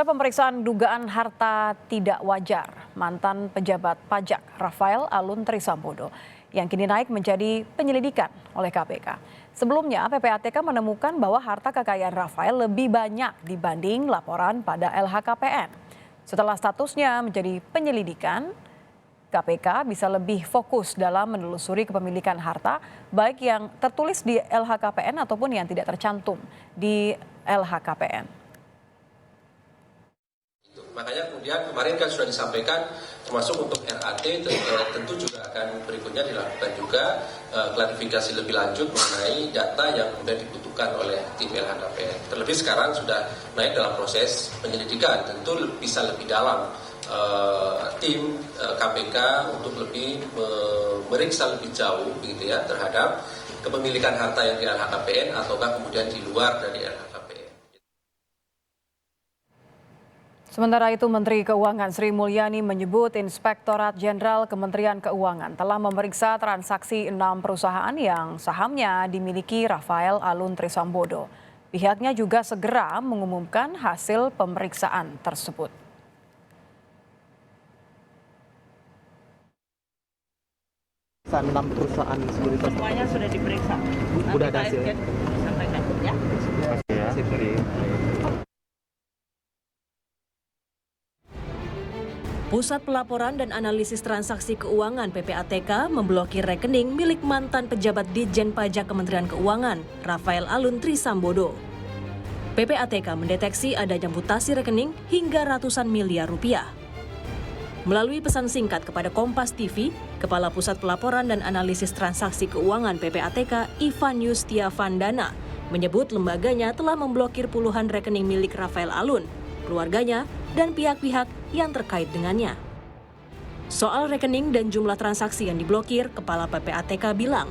Saudara, pemeriksaan dugaan harta tidak wajar mantan pejabat pajak Rafael Alun Trisambodo yang kini naik menjadi penyelidikan oleh KPK. Sebelumnya, PPATK menemukan bahwa harta kekayaan Rafael lebih banyak dibanding laporan pada LHKPN. Setelah statusnya menjadi penyelidikan, KPK bisa lebih fokus dalam menelusuri kepemilikan harta, baik yang tertulis di LHKPN ataupun yang tidak tercantum di LHKPN. Makanya kemudian kemarin kan sudah disampaikan termasuk untuk RAT tentu juga akan berikutnya dilakukan juga klarifikasi lebih lanjut mengenai data yang kemudian dibutuhkan oleh tim LHKPN. Terlebih sekarang sudah naik dalam proses penyelidikan, tentu bisa lebih dalam tim KPK untuk lebih memeriksa lebih jauh gitu ya terhadap kepemilikan harta yang di LHKPN ataukah kemudian di luar dari LHKPN. Sementara itu, Menteri Keuangan Sri Mulyani menyebut Inspektorat Jenderal Kementerian Keuangan telah memeriksa transaksi 6 perusahaan yang sahamnya dimiliki Rafael Alun Trisambodo. Pihaknya juga segera mengumumkan hasil pemeriksaan tersebut. Enam perusahaan semuanya sudah diperiksa. Sudah ada hasilnya. Sampaikan ya. Pusat Pelaporan dan Analisis Transaksi Keuangan (PPATK) memblokir rekening milik mantan pejabat Ditjen Pajak Kementerian Keuangan, Rafael Alun Trisambodo. PPATK mendeteksi adanya mutasi rekening hingga ratusan miliar rupiah. Melalui pesan singkat kepada Kompas TV, Kepala Pusat Pelaporan dan Analisis Transaksi Keuangan PPATK, Ivan Yustiavandana, menyebut lembaganya telah memblokir puluhan rekening milik Rafael Alun, keluarganya, dan pihak-pihak yang terkait dengannya. Soal rekening dan jumlah transaksi yang diblokir, Kepala PPATK bilang,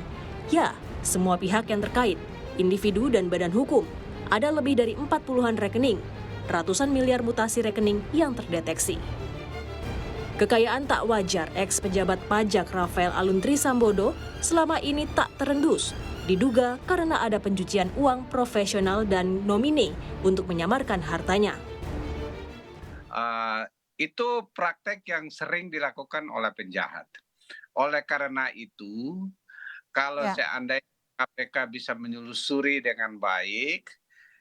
ya, semua pihak yang terkait, individu dan badan hukum, ada lebih dari 40-an rekening, ratusan miliar mutasi rekening yang terdeteksi. Kekayaan tak wajar ex-pejabat pajak Rafael Alun Trisambodo selama ini tak terendus, diduga karena ada pencucian uang profesional dan nomine untuk menyamarkan hartanya. Itu praktek yang sering dilakukan oleh penjahat. Oleh karena itu, kalau seandainya KPK bisa menelusuri dengan baik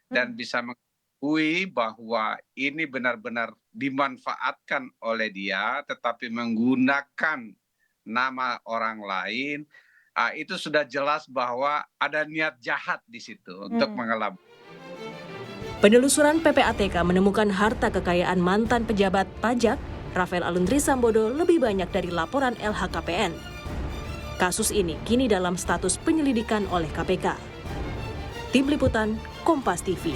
dan bisa mengetahui bahwa ini benar-benar dimanfaatkan oleh dia, tetapi menggunakan nama orang lain, itu sudah jelas bahwa ada niat jahat di situ untuk mengelabui. Penelusuran PPATK menemukan harta kekayaan mantan pejabat pajak Rafael Alun Trisambodo lebih banyak dari laporan LHKPN. Kasus ini kini dalam status penyelidikan oleh KPK. Tim Liputan, Kompas TV.